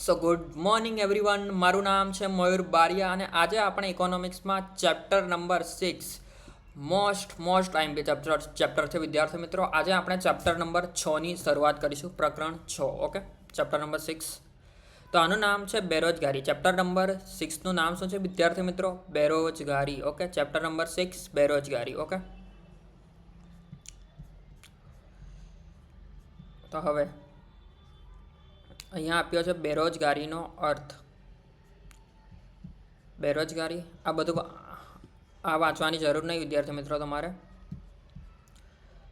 સો good morning everyone. મારું નામ છે મયુર બારિયા અને આજે આપણે ઇકોનોમિક્સમાં chapter number 6 most IMP chapter છે વિદ્યાર્થી મિત્રો. આજે આપણે ચેપ્ટર નંબર 6ની શરૂઆત કરીશું, પ્રકરણ 6. Okay, chapter number 6. તો આનું નામ છે બેરોજગારી. ચેપ્ટર નંબર 6નું નામ શું છે વિદ્યાર્થી મિત્રો? બેરોજગારી. ઓકે, ચેપ્ટર નંબર 6 બેરોજગારી. ઓકે, તો હવે અહીંયા આપ્યો છે બેરોજગારીનો અર્થ. બેરોજગારી આ બધું વાંચવાની જરૂર નહીં વિદ્યાર્થી મિત્રો તમારે.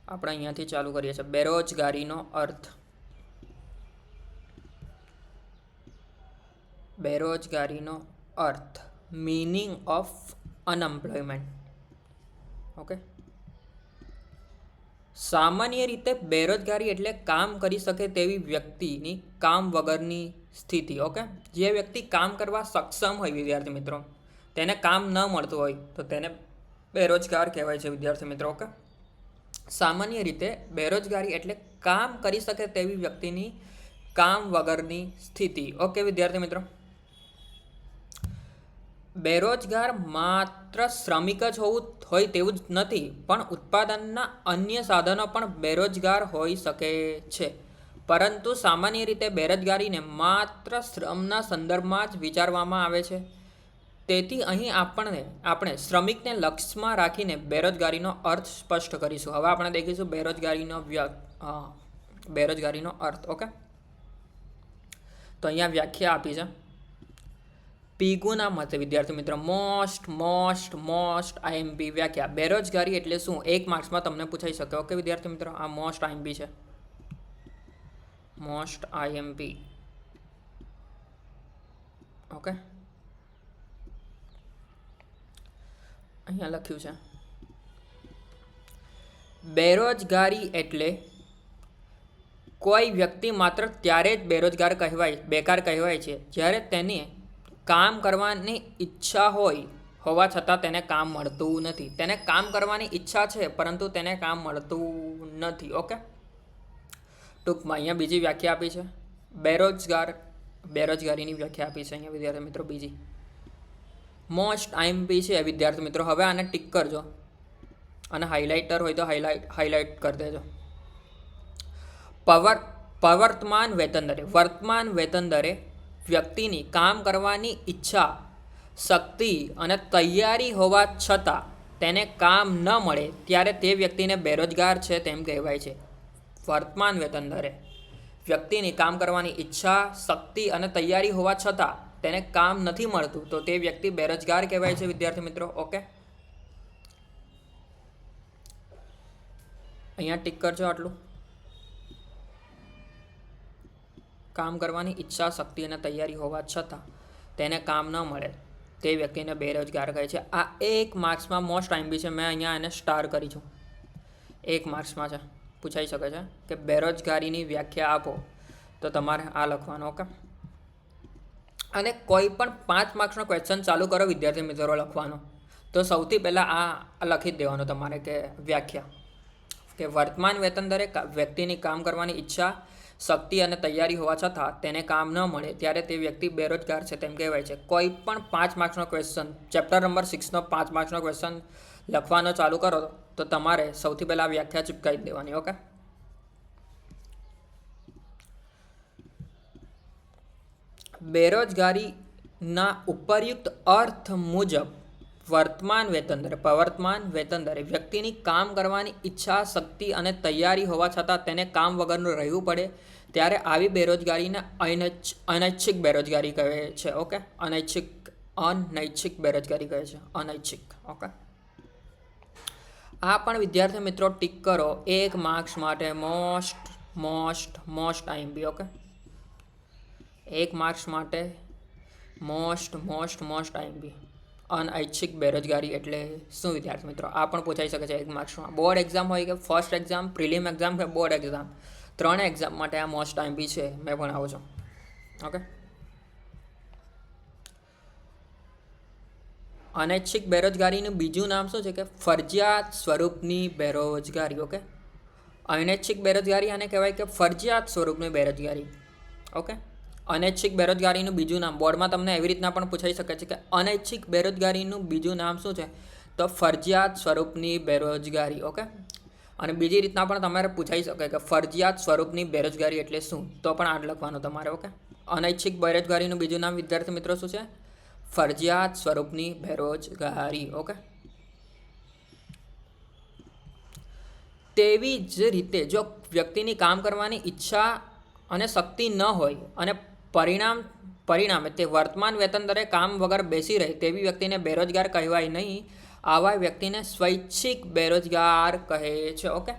આપણે અહીંયાથી ચાલુ કરીએ છીએ. બેરોજગારીનો અર્થ. બેરોજગારીનો અર્થ, મીનિંગ ઓફ અનએમ્પ્લોયમેન્ટ. ઓકે, સામાન્ય રીતે બેરોજગારી એટલે કામ કરી શકે તેવી વ્યક્તિની કામ વગરની સ્થિતિ. ઓકે, જે વ્યક્તિ કામ કરવા સક્ષમ હોય વિદ્યાર્થી મિત્રો, તેને કામ ન મળતું હોય તો તેને બેરોજગાર કહેવાય છે વિદ્યાર્થી મિત્રો. ઓકે, સામાન્ય રીતે બેરોજગારી એટલે કામ કરી શકે તેવી વ્યક્તિની કામ વગરની સ્થિતિ. ઓકે વિદ્યાર્થી મિત્રો, બેરોજગાર માત્ર શ્રમિક જ હોય તેવું જ નથી, પણ ઉત્પાદનના અન્ય સાધનો પણ બેરોજગાર હોઈ શકે છે. પરંતુ સામાન્ય રીતે બેરોજગારીને માત્ર શ્રમના સંદર્ભમાં જ વિચારવામાં આવે છે. તેથી અહીં આપણે શ્રમિકને લક્ષ્યમાં રાખીને બેરોજગારીનો અર્થ સ્પષ્ટ કરીશું. હવે આપણે દેખીશું બેરોજગારીનો અર્થ. ઓકે, તો અહીંયા વ્યાખ્યા આપી છે પીગુના મતે વિદ્યાર્થી મિત્રો. મોસ્ટ આઈએમપી વ્યાખ્યા. બેરોજગારી એટલે શું? 1 માર્ક્સમાં તમને પૂછાઈ શકે. ઓકે વિદ્યાર્થી મિત્રો, આ મોસ્ટ આઈએમપી છે. Most IMP. ઓકે, અહીંયા લખ્યું છે બેરોજગારી એટલે કોઈ વ્યક્તિ માત્ર ત્યારે જ બેકાર કહેવાય છે જ્યારે તેને કામ કરવાની ઈચ્છા હોવા છતાં તેને કામ મળતું નથી. તેને કામ કરવાની ઈચ્છા છે પરંતુ તેને કામ મળતું નથી. ઓકે, ટૂંકમાં અહીંયા બીજી વ્યાખ્યા આપી છે બેરોજગારીની વ્યાખ્યા આપી છે અહીંયા વિદ્યાર્થી મિત્રો બીજી. મોસ્ટ આઈએમપી છે વિદ્યાર્થી મિત્રો. હવે આને ટિક કરજો અને હાઇલાઇટર હોય તો હાઇલાઇટ કરી દેજો. વર્તમાન વેતન દરે વ્યક્તિની કામ કરવાની ઈચ્છા, શક્તિ અને તૈયારી હોવા છતાં તેને કામ ન મળે ત્યારે તે વ્યક્તિને બેરોજગાર છે તેમ કહેવાય છે. વર્તમાન વેતન દરે વ્યક્તિની કામ કરવાની ઈચ્છા, શક્તિ અને તૈયારી હોવા છતાં તેને કામ નથી મળતું તો તે વ્યક્તિ બેરોજગાર કહેવાય છે વિદ્યાર્થી મિત્રો. ઓકે, અહીંયા ટિક કરજો આટલું. કામ કરવાની ઈચ્છા, શક્તિ અને તૈયારી હોવા છતાં તેને કામ ન મળે તે વ્યક્તિને બેરોજગાર કહે છે. આ 1 માર્ક્સમાં મોસ્ટ આઈએમપી છે. મેં અહીંયા એને સ્ટાર કરી છું. 1 માર્ક્સમાં છે, પૂછાઈ શકે છે કે બેરોજગારીની વ્યાખ્યા આપો તો તમારે આ લખવાનું. ઓકે, અને કોઈ પણ 5 માર્ક્સનો ક્વેશ્ચન ચાલુ કરો વિદ્યાર્થી મિત્રો લખવાનો તો સૌથી પહેલાં આ લખી જ દેવાનું તમારે કે વ્યાખ્યા કે વર્તમાન વેતન દરે વ્યક્તિની કામ કરવાની ઈચ્છા, શક્તિ અને તૈયારી હોવા છતાં તેને કામ ન મળે ત્યારે તે વ્યક્તિ બેરોજગાર છે તેમ કહેવાય છે. કોઈ પણ 5 માર્ક્સનો ક્વેશ્ચન, ચેપ્ટર નંબર 6નો 5 માર્ક્સનો ક્વેશ્ચન લખવાનો ચાલુ કરો તો તમારે સૌથી પહેલાં વ્યાખ્યા ચિપકાવી દેવાની. ઓકે, બેરોજગારીના ઉપરયુક્ત અર્થ મુજબ વર્તમાન વેતન દરે વ્યક્તિની કામ કરવાની ઈચ્છા, શક્તિ અને તૈયારી હોવા છતાં તેને કામ વગરનું રહેવું પડે ત્યારે આવી બેરોજગારીને અનૈચ્છિક બેરોજગારી કહે છે. ઓકે, અનૈચ્છિક બેરોજગારી કહે છે. અનૈચ્છિક. ઓકે, આ પણ વિદ્યાર્થી મિત્રો ટિક કરો 1 માર્ક્સ માટે. Most IMP. ઓકે, 1 માર્ક્સ માટે મોસ્ટ આઈએમપી. અનૈચ્છિક બેરોજગારી એટલે શું વિદ્યાર્થી મિત્રો? આ પણ પૂછાઈ શકે છે 1 માર્ક્સમાં. બોર્ડ એક્ઝામ હોય કે ફર્સ્ટ એક્ઝામ, પ્રિલિમ એક્ઝામ કે બોર્ડ એક્ઝામ, 3 એક્ઝામ માટે આ મોસ્ટ આઈએમપી છે. મેં ભણાવું છું. ઓકે, અનૈચ્છિક બેરોજગારીનું બીજું નામ શું છે કે ફરજિયાત સ્વરૂપની બેરોજગારી. ઓકે, અનૈચ્છિક બેરોજગારી આને કહેવાય કે ફરજિયાત સ્વરૂપની બેરોજગારી. ઓકે, અનૈચ્છિક બેરોજગારીનું બીજું નામ બોર્ડમાં તમને એવી રીતના પણ પૂછાઈ શકે છે કે અનૈચ્છિક બેરોજગારીનું બીજું નામ શું છે, તો ફરજિયાત સ્વરૂપની બેરોજગારી. ઓકે, અને બીજી રીતના પણ તમારે પૂછાઈ શકે કે ફરજિયાત સ્વરૂપની બેરોજગારી એટલે શું, તો પણ આ લખવાનું તમારે. ઓકે, અનૈચ્છિક બેરોજગારીનું બીજું નામ વિદ્યાર્થી મિત્રો શું છે, ફરજિયાત સ્વરૂપની બેરોજગારી. ઓકે, તેવી જ રીતે જો વ્યક્તિની કામ કરવાની ઈચ્છા અને શક્તિ ન હોય અને પરિણામે તે વર્તમાન વેતન દરે કામ વગર બેસી રહે તેવી વ્યક્તિને બેરોજગાર કહેવાય નહીં. આવા વ્યક્તિને સ્વૈચ્છિક બેરોજગાર કહે છે. ઓકે,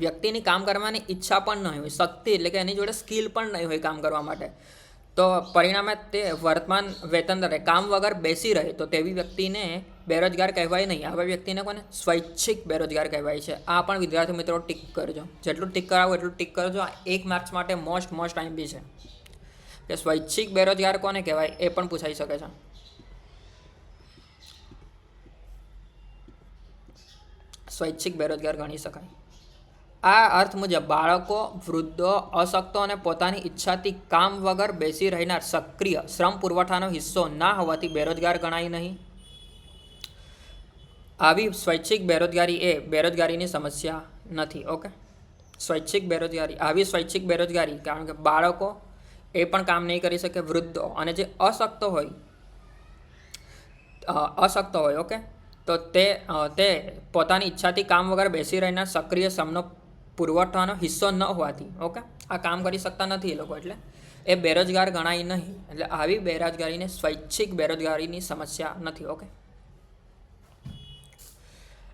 વ્યક્તિની કામ કરવાની ઈચ્છા પણ નહીં હોય, શક્તિ એટલે કે એની જોડે સ્કિલ પણ નહીં હોય કામ કરવા માટે, તો પરિણામે તે વર્તમાન વેતન દરે કામ વગર બેસી રહે તો તેવી વ્યક્તિને બેરોજગાર કહેવાય નહીં. આવા વ્યક્તિને કોને સ્વૈચ્છિક બેરોજગાર કહેવાય છે. આ પણ વિદ્યાર્થી મિત્રો ટીક કરજો, જેટલું ટીક કરાવો એટલું ટીક કરજો. આ 1 માર્ક્સ માટે મોસ્ટ ટાઈમ બી છે કે સ્વૈચ્છિક બેરોજગાર કોને કહેવાય, એ પણ પૂછાઈ શકે છે. સ્વૈચ્છિક બેરોજગાર ગણી શકાય. આ અર્થ મુજબ બાળકો, વૃદ્ધો, અશક્તો અને પોતાની ઈચ્છાથી કામ વગર બેસી રહેનાર સક્રિય શ્રમ પુરવઠાનો હિસ્સો ના હોવાથી બેરોજગાર ગણાય નહીં. આવી સ્વૈચ્છિક બેરોજગારી એ બેરોજગારીની સમસ્યા નથી. ઓકે, સ્વૈચ્છિક બેરોજગારી, આવી સ્વૈચ્છિક બેરોજગારી કારણ કે બાળકો એ પણ કામ નહીં કરી શકે, વૃદ્ધો અને જે અશક્ત હોય ઓકે, તો તે પોતાની ઈચ્છાથી કામ વગર બેસી રહેનાર સક્રિય શ્રમનો પુરવઠાનો હિસ્સો ન હોવાથી ઓકે આ કામ કરી શકતા નથી એ લોકો, એટલે એ બેરોજગાર ગણાય નહીં. એટલે આવી બેરોજગારીને સ્વૈચ્છિક બેરોજગારીની સમસ્યા નથી. ઓકે,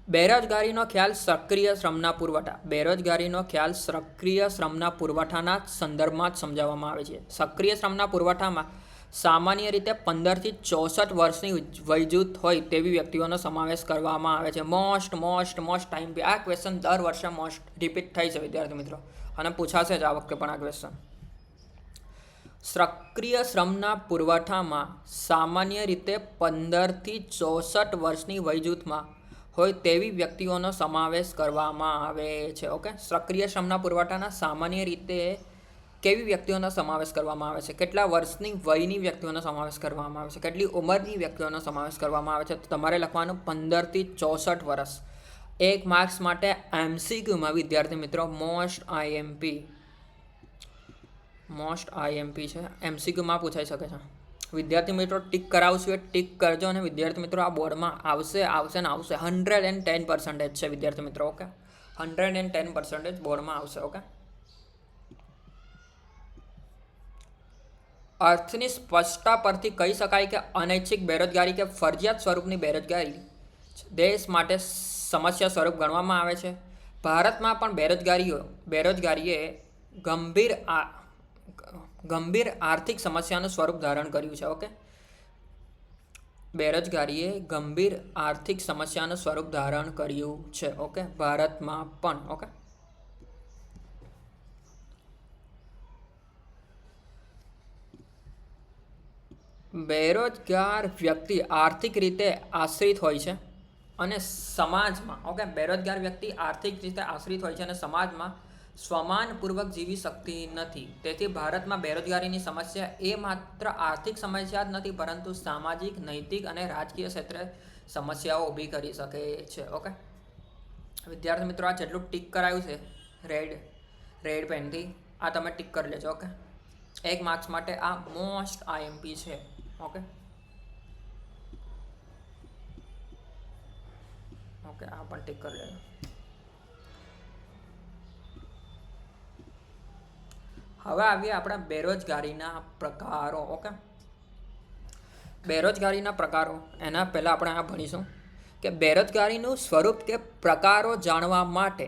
બેરોજગારીનો ખ્યાલ સક્રિય શ્રમના પુરવઠા, બેરોજગારીનો ખ્યાલ સક્રિય શ્રમના પુરવઠાના સંદર્ભમાં જ સમજાવવામાં આવે છે. સક્રિય શ્રમના પુરવઠામાં સામાન્ય રીતે 15 થી 64 વર્ષની વયજૂથ હોય તેવી વ્યક્તિઓનો સમાવેશ કરવામાં આવે છે. મોસ્ટ ટાઈમ પે આ ક્વેશ્ચન દર વર્ષે રિપીટ થાય છે વિદ્યાર્થી મિત્રો, અને પૂછાશે જ આ વખતે પણ આ ક્વેશ્ચન. સક્રિય શ્રમના પુરવઠામાં સામાન્ય રીતે 15 થી 64 વર્ષની વયજૂથમાં હોય તેવી વ્યક્તિઓનો સમાવેશ કરવામાં આવે છે. ઓકે, સક્રિય શ્રમના પુરવઠાના સામાન્ય રીતે કેવી વ્યક્તિઓનો સમાવેશ કરવામાં આવે છે, કેટલા વર્ષની વયની વ્યક્તિઓનો સમાવેશ કરવામાં આવે છે, કેટલી ઉંમરની વ્યક્તિઓનો સમાવેશ કરવામાં આવે છે. તો તમારે લખવાનું 15 થી 64 વર્ષ. 1 માર્ક્સ માટે MCQમાં વિદ્યાર્થી મિત્રો મોસ્ટ આઈએમપી છે, MCQમાં પૂછાઈ શકે છે. વિદ્યાર્થી મિત્રો ટીક કરાવશું એ ટીક કરજો, અને વિદ્યાર્થી મિત્રો આ બોર્ડમાં આવશે 110% છે વિદ્યાર્થી મિત્રો. ઓકે, 110% બોર્ડમાં આવશે. ઓકે, અર્થની સ્પષ્ટતા પરથી કહી શકાય કે અનૈચ્છિક બેરોજગારી કે ફરજિયાત સ્વરૂપની બેરોજગારી દેશ માટે સમસ્યા સ્વરૂપ ગણવામાં આવે છે. ભારતમાં પણ બેરોજગારીએ ગંભીર આર્થિક સમસ્યાનું સ્વરૂપ ધારણ કર્યું છે. ઓકે, બેરોજગારીએ ગંભીર આર્થિક સમસ્યાનું સ્વરૂપ ધારણ કર્યું છે. ઓકે, ભારતમાં પણ. ઓકે, બેરોજગાર વ્યક્તિ આર્થિક રીતે આશ્રિત હોય છે અને સમાજમાં બેરોજગાર વ્યક્તિ આર્થિક રીતે આશ્રિત હોય છે અને સમાજમાં સ્વમાનપૂર્વક જીવી શકતી નથી. તેથી ભારતમાં બેરોજગારીની સમસ્યા એ માત્ર આર્થિક સમસ્યા જ નથી, પરંતુ સામાજિક, નૈતિક અને રાજકીય ક્ષેત્રે સમસ્યાઓ ઊભી કરી શકે છે. ઓકે, વિદ્યાર્થી મિત્રો આ જેટલું ટીક કરાયું છે રેડ પેનથી, આ તમે ટીક કરી લેજો. ઓકે, 1 માર્ક્સ માટે આ મોસ્ટ આઈએમપી છે. ઓકે, આ પણ ટીક કરી લેજો. હવે આવીએ આપણા બેરોજગારીના પ્રકારો. ઓકે, બેરોજગારીના પ્રકારો એના પહેલાં આપણે આ ભણીશું કે બેરોજગારીનું સ્વરૂપ કે પ્રકારો જાણવા માટે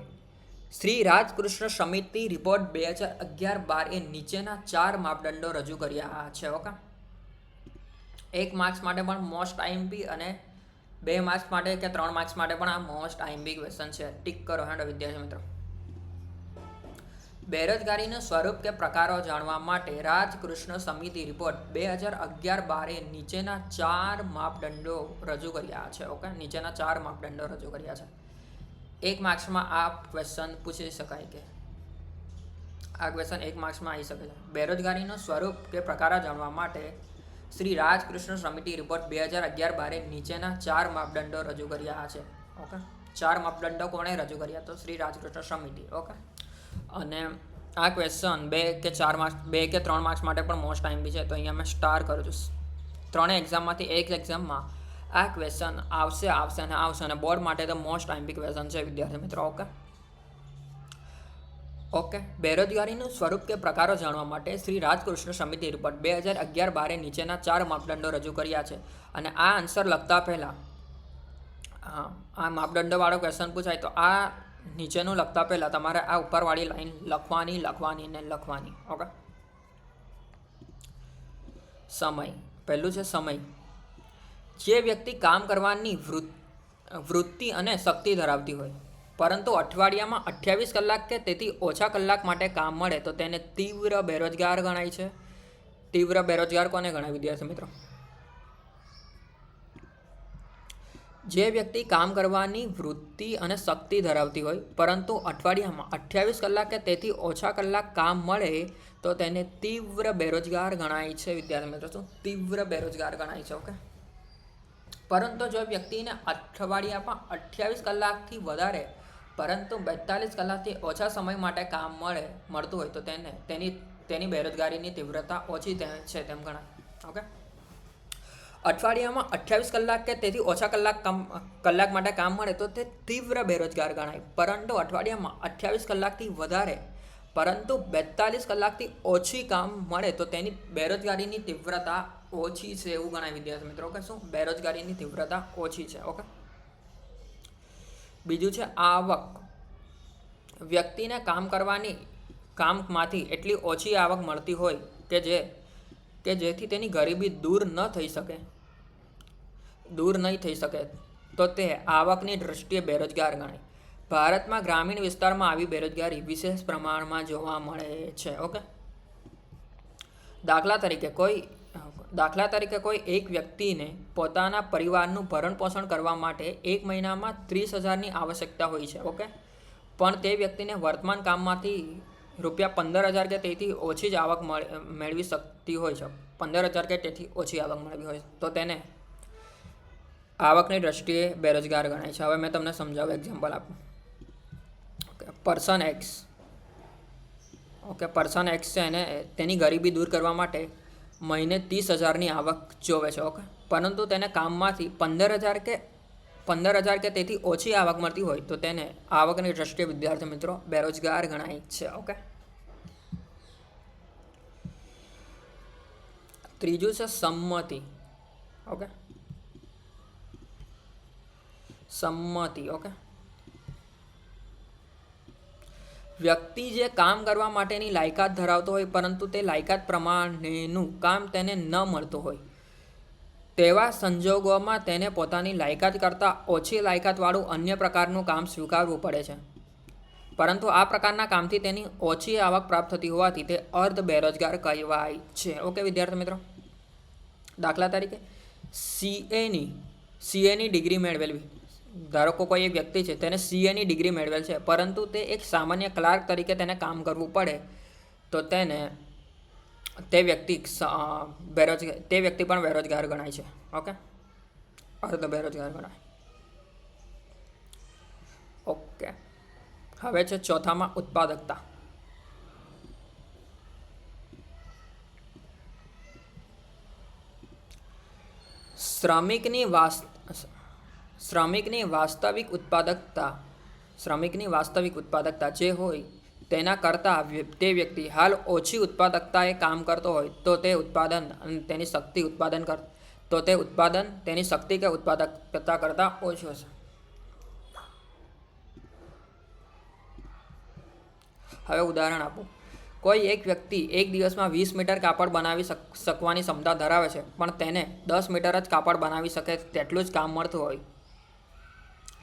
શ્રી રાજકૃષ્ણ સમિતિ રિપોર્ટ 2011-12 એ નીચેના 4 માપદંડો રજૂ કર્યા છે. ઓકે, 1 માર્ક્સ માટે પણ મોસ્ટ આઈએમપી અને 2 માર્ક્સ માટે કે 3 માર્ક્સ માટે પણ આ મોસ્ટ આઈએમપી ક્વેશ્ચન છે. ટીક કરો હેડો વિદ્યાર્થી મિત્રો. બેરોજગારીનું સ્વરૂપ કે પ્રકારો જાણવા માટે રાજકૃષ્ણ સમિતિ રિપોર્ટ 2011-12 એ નીચેના 4 માપદંડો રજૂ કર્યા છે. ઓકે, નીચેના 4 માપદંડો રજૂ કર્યા છે. 1 માર્ક્સમાં આ ક્વેશ્ચન પૂછી શકાય કે આ ક્વેશ્ચન 1 માર્ક્સમાં આવી શકે છે. બેરોજગારીનું સ્વરૂપ કે પ્રકાર જાણવા માટે શ્રી રાજકૃષ્ણ સમિતિ રિપોર્ટ 2011-12 નીચેના 4 માપદંડો રજૂ કર્યા છે. ઓકે, 4 માપદંડો કોણે રજૂ કર્યા? તો શ્રી રાજકૃષ્ણ સમિતિ. ઓકે, અને આ ક્વેશ્ચન 2 કે 4 માર્ક્સ 2 કે 3 માર્ક્સ માટે પણ મોસ્ટ ટાઈમ બી છે. તો અહીંયા મેં સ્ટાર કરું છું. 3 એક્ઝામમાંથી એક એક્ઝામમાં આ ક્વેશ્ચન આવશે અને બોર્ડ માટે તો મોસ્ટ ટાઈમ બી ક્વેશ્ચન છે વિદ્યાર્થી મિત્રો. ઓકે, બેરોજગારીનું સ્વરૂપ કે પ્રકારો જાણવા માટે શ્રી રાજકૃષ્ણ સમિતિ રિપોર્ટ 2011-12 નીચેના 4 માપદંડો રજૂ કર્યા છે. અને આ આન્સર લખતા પહેલાં આ માપદંડોવાળો ક્વેશ્ચન પૂછાય તો આ નીચેનું લખતા પહેલાં તમારે આ ઉપરવાળી લાઈન લખવાની. ઓકે, સમય. પહેલું છે સમય. જે વ્યક્તિ કામ કરવાની વૃત્તિ અને શક્તિ ધરાવતી હોય પરંતુ અઠવાડિયામાં 28 કલાક કે તેથી ઓછા કલાક માટે કામ મળે તો તેને તીવ્ર બેરોજગાર ગણાય છે. તીવ્ર બેરોજગાર કોને ગણાય વિદ્યાર્થી મિત્રો? જે વ્યક્તિ કામ કરવાની વૃત્તિ અને શક્તિ ધરાવતી હોય પરંતુ અઠવાડિયામાં 28 કલાક કે તેથી ઓછા કલાક કામ મળે તો તેને તીવ્ર બેરોજગાર ગણાય છે વિદ્યાર્થી મિત્રો. શું? તીવ્ર બેરોજગાર ગણાય છે. ઓકે, પરંતુ જો વ્યક્તિને અઠવાડિયામાં 28 કલાકથી વધારે પરંતુ 42 કલાકથી ઓછા સમય માટે કામ મળતું હોય તો તેની બેરોજગારીની તીવ્રતા ઓછી છે તેમ ગણાય. ઓકે, અઠવાડિયામાં 28 કલાક કે તેથી ઓછા કલાક માટે કામ મળે તો તે તીવ્ર બેરોજગાર ગણાય. પરંતુ અઠવાડિયામાં 28 કલાકથી વધારે પરંતુ 42 કલાકથી ઓછી કામ મળે તો તેની બેરોજગારીની તીવ્રતા ઓછી છે એવું ગણાય વિદ્યાર્થી મિત્રો. ઓકે, શું? બેરોજગારીની તીવ્રતા ઓછી છે. ઓકે, બીજું છે આવક. વ્યક્તિને કામમાંથી એટલી ઓછી આવક મળતી હોય કે જેથી તેની ગરીબી દૂર નહીં થઈ શકે તો તે આવકની દ્રષ્ટિએ બેરોજગાર ગણાય. ભારતમાં ગ્રામીણ વિસ્તારમાં આવી બેરોજગારી વિશેષ પ્રમાણમાં જોવા મળે છે. ઓકે, દાખલા તરીકે કોઈ એક વ્યક્તિને પોતાના પરિવારનું ભરણપોષણ કરવા માટે 1 મહિનામાં 30,000ની આવશ્યકતા હોય છે. ઓકે, પણ તે વ્યક્તિને વર્તમાન કામમાંથી ₹15,000 કે તેથી ઓછી જ આવક મેળવી શકતી હોય છે. 15,000 કે તેથી ઓછી આવક મેળવી હોય તો તેને આવકની દ્રષ્ટિએ બેરોજગાર ગણાય છે. હવે મેં તમને સમજાવું, એક્ઝામ્પલ આપું. Okay, person x. Okay, person x છે એને તેની ગરીબી દૂર કરવા માટે મહિને 30,000ની આવક જોવે છે. ઓકે, પરંતુ તેને કામમાંથી 15,000 કે તેથી ઓછી આવક મળતી હોય તો તેને આવકની દ્રષ્ટિએ વિદ્યાર્થી મિત્રો બેરોજગાર ગણાય છે. ઓકે, ત્રીજું છે સંમતિ. ઓકે, સંમતિ. ઓકે, વ્યક્તિ જે કામ કરવા માટેની લાયકાત ધરાવતો હોય પરંતુ તે લાયકાત પ્રમાણેનું કામ તેને ન મળતું હોય તેવા સંજોગોમાં તેને પોતાની લાયકાત કરતાં ઓછી લાયકાતવાળું અન્ય પ્રકારનું કામ સ્વીકારવું પડે છે. પરંતુ આ પ્રકારના કામથી તેની ઓછી આવક પ્રાપ્ત થતી હોવાથી તે અર્ધ બેરોજગાર કહેવાય છે. ઓકે વિદ્યાર્થી મિત્રો, દાખલા તરીકે સીએની ડિગ્રી મેળવેલી. ધારો કે કોઈ એક વ્યક્તિ છે તેને સીએની ડિગ્રી મેળવેલ છે પરંતુ તે એક સામાન્ય ક્લાર્ક તરીકે તેને કામ કરવું પડે તો તે વ્યક્તિ પણ બેરોજગાર ગણાય છે. ઓકે, અર્ધ બેરોજગાર ગણાય. ઓકે, હવે છે ચોથામાં ઉત્પાદકતા. શ્રમિકની વાસ્તવિક ઉત્પાદકતા જે હોય તેના કરતાં તે વ્યક્તિ હાલ ઓછી ઉત્પાદકતાએ કામ કરતો હોય તો તે ઉત્પાદન તેની શક્તિ કે ઉત્પાદકતા કરતાં ઓછું હશે. હવે ઉદાહરણ આપું. કોઈ એક વ્યક્તિ એક દિવસમાં 20 મીટર કાપડ બનાવી શકવાની ક્ષમતા ધરાવે છે પણ તેને 10 મીટર જ કાપડ બનાવી શકે તેટલું જ કામ મળતું હોય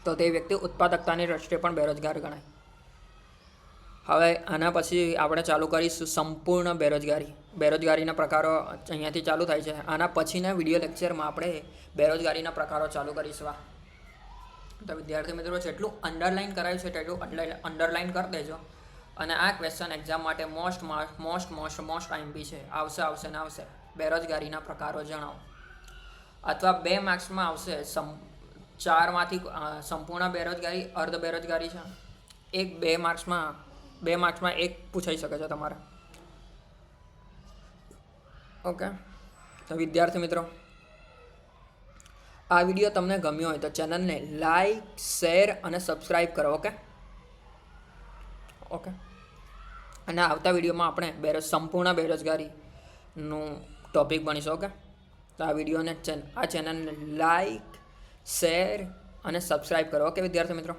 તો તે વ્યક્તિ ઉત્પાદકતાની દ્રષ્ટિએ પણ બેરોજગાર ગણાય. હવે આના પછી આપણે ચાલુ કરીશું સંપૂર્ણ બેરોજગારીના પ્રકારો અહીંયાથી ચાલુ થાય છે. આના પછીના વિડીયો લેક્ચરમાં આપણે બેરોજગારીના પ્રકારો ચાલુ કરીશું. તો વિદ્યાર્થી મિત્રો જેટલું અંડરલાઇન કરાયું છે તેટલું અંડરલાઇન કરી દેજો અને આ ક્વેશ્ચન એક્ઝામ માટે મોસ્ટ આઈએમપી છે. આવશે. બેરોજગારીના પ્રકારો જણાવો. અથવા 2 માર્ક્સમાં આવશે. 4માંથી સંપૂર્ણ બેરોજગારી, અર્ધ બેરોજગારી છે. એક 2 માર્ક્સમાં એક પૂછાઈ શકે છે તમારે. ઓકે, તો વિદ્યાર્થી મિત્રો, આ વિડીયો તમને ગમ્યો હોય તો ચેનલને લાઈક, શેર અને સબસ્ક્રાઈબ કરો. ઓકે. અને આવતા વિડીયોમાં આપણે સંપૂર્ણ બેરોજગારીનું ટોપિક ભણીશું. ઓકે, તો આ ચેનલને લાઈક, શેર અને સબસ્ક્રાઈબ કરો. ઓકે વિદ્યાર્થી મિત્રો.